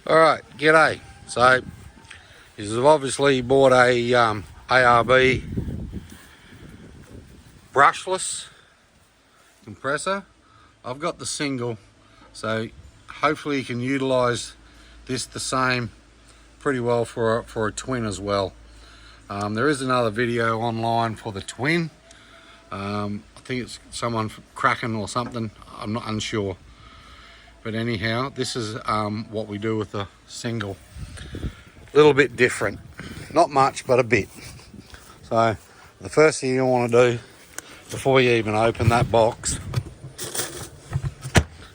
Alright, g'day. So, you've obviously bought a ARB brushless compressor. I've got the single, so hopefully you can utilise this the same pretty well for a twin as well. There is another video online for the twin. I think it's someone from Kraken or something, I'm not unsure. But anyhow, this is what we do with the single. A little bit different. Not much, but a bit. So, the first thing you want to do, before you even open that box,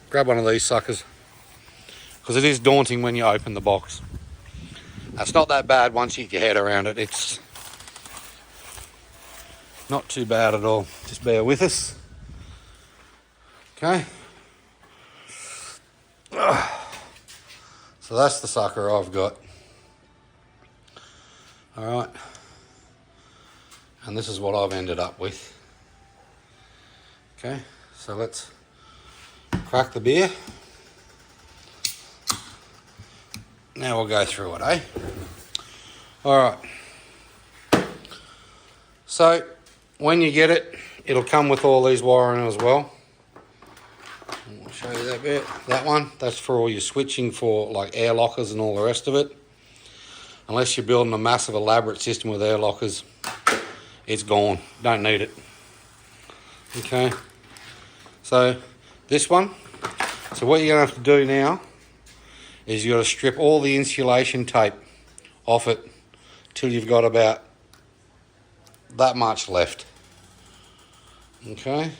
grab one of these suckers. Because it is daunting when you open the box. It's not that bad once you get your head around it. It's not too bad at all. Just bear with us. Okay. So that's the sucker I've got. Alright. And this is what I've ended up with. Okay, so let's crack the beer. Now we'll go through it, eh? Alright. So, when you get it, it'll come with all these wiring as well. I'll show you that bit. That one, that's for all your switching for like air lockers and all the rest of it. Unless you're building a massive elaborate system with air lockers, it's gone. Don't need it. Okay. So this one. So what you're going to have to do now is you've got to strip all the insulation tape off it till you've got about that much left. Okay.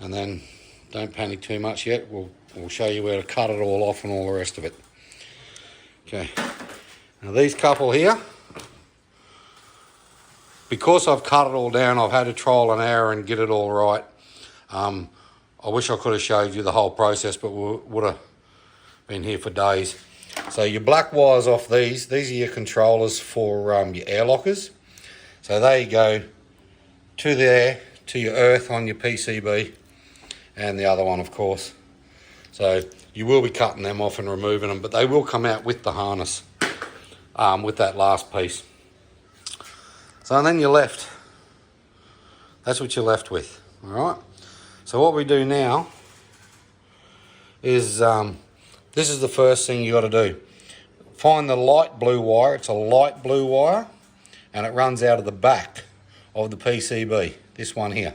And then don't panic too much yet. We'll show you where to cut it all off and all the rest of it. Okay. Now these couple here, because I've cut it all down, I've had to trial and error and get it all right. I wish I could have showed you the whole process, but we would have been here for days. So your black wires off these are your controllers for your air lockers. So there you go, to there, to your earth on your PCB. And the other one, of course. So you will be cutting them off and removing them, but they will come out with the harness, with that last piece. So and then you're left. That's what you're left with, all right? So what we do now is, this is the first thing you got to do. Find the light blue wire. It's a light blue wire, and it runs out of the back of the PCB, this one here.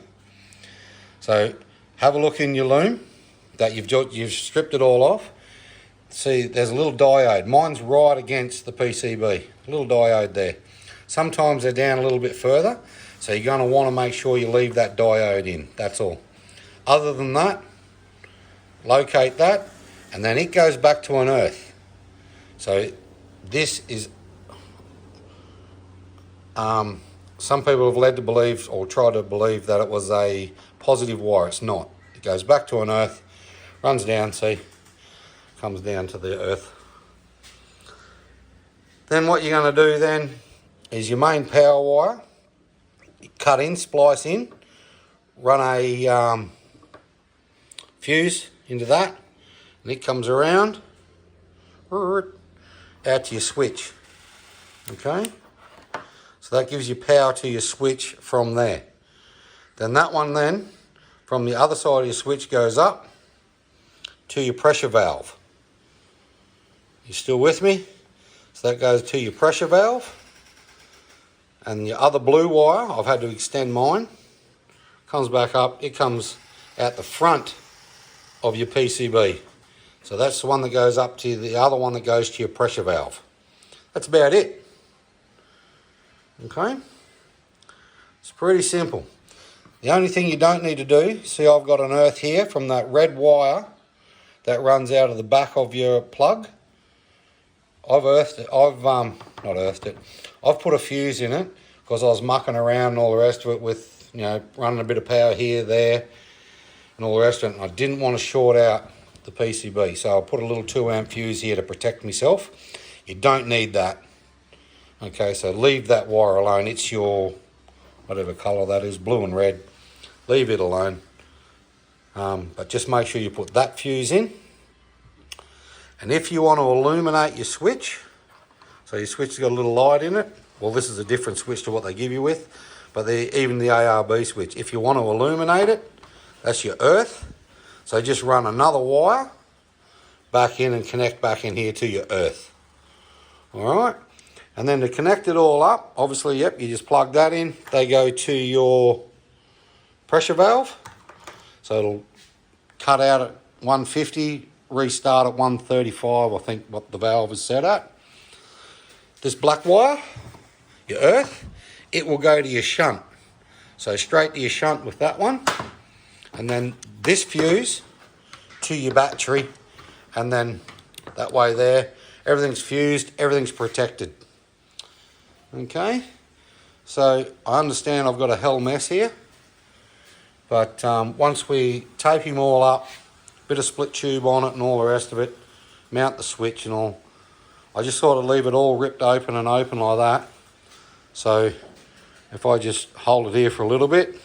So have a look in your loom that you've stripped it all off. See, there's a little diode. Mine's right against the PCB. A little diode there. Sometimes they're down a little bit further, so you're going to want to make sure you leave that diode in. That's all. Other than that, locate that, and then it goes back to an earth. So this is, some people have led to believe or try to believe that it was a positive wire. It's not. It goes back to an earth, runs down, see, comes down to the earth. Then what you're going to do then is your main power wire, cut in, splice in, run a fuse into that, and it comes around out to your switch. Okay, so that gives you power to your switch from there. Then that one then, from the other side of your switch, goes up to your pressure valve. You still with me? So that goes to your pressure valve. And your other blue wire, I've had to extend mine, comes back up. It comes out the front of your PCB. So that's the one that goes up to the other one that goes to your pressure valve. That's about it. Okay? It's pretty simple. The only thing you don't need to do, see I've got an earth here from that red wire that runs out of the back of your plug. I've earthed it, I've put a fuse in it because I was mucking around and all the rest of it with, you know, running a bit of power here, there, and all the rest of it. And I didn't want to short out the PCB, so I put a little 2 amp fuse here to protect myself. You don't need that. Okay, so leave that wire alone. It's your, whatever colour that is, blue and red. Leave it alone. But just make sure you put that fuse in. And if you want to illuminate your switch, so your switch has got a little light in it, well, this is a different switch to what they give you with, but even the ARB switch, if you want to illuminate it, that's your earth. So just run another wire back in and connect back in here to your earth. All right. And then to connect it all up, obviously, yep, you just plug that in. They go to your pressure valve. So it'll cut out at 150, restart at 135, I think what the valve is set at. This black wire, your earth, it will go to your shunt. So straight to your shunt with that one. And then this fuse to your battery. And then that way there, everything's fused, everything's protected. Okay, so I understand I've got a hell mess here. But once we tape him all up, bit of split tube on it and all the rest of it, mount the switch and all, I just sort of leave it all ripped open and open like that. So if I just hold it here for a little bit,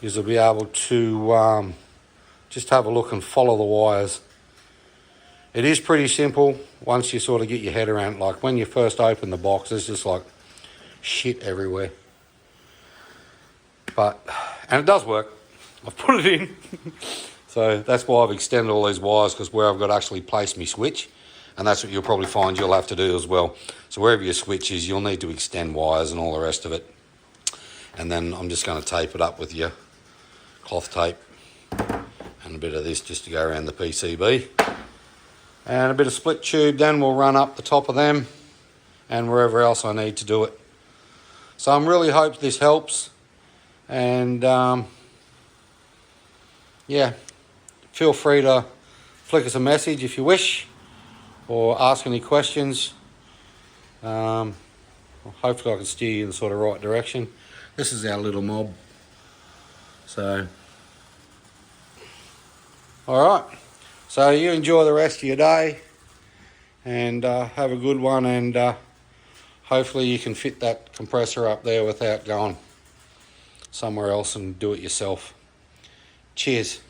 you'll be able to just have a look and follow the wires. It is pretty simple once you sort of get your head around it. Like when you first open the box, there's just like shit everywhere. And it does work. I've put it in. So that's why I've extended all these wires, because where I've got to actually place my switch, and that's what you'll probably find you'll have to do as well. So wherever your switch is, you'll need to extend wires and all the rest of it. And then I'm just going to tape it up with your cloth tape and a bit of this just to go around the PCB. And a bit of split tube then will run up the top of them and wherever else I need to do it. So I really hope this helps. And yeah, feel free to flick us a message if you wish, or ask any questions. Hopefully I can steer you in the sort of right direction. This is our little mob. So, alright, so you enjoy the rest of your day and have a good one, and hopefully you can fit that compressor up there without going somewhere else and do it yourself. Cheers.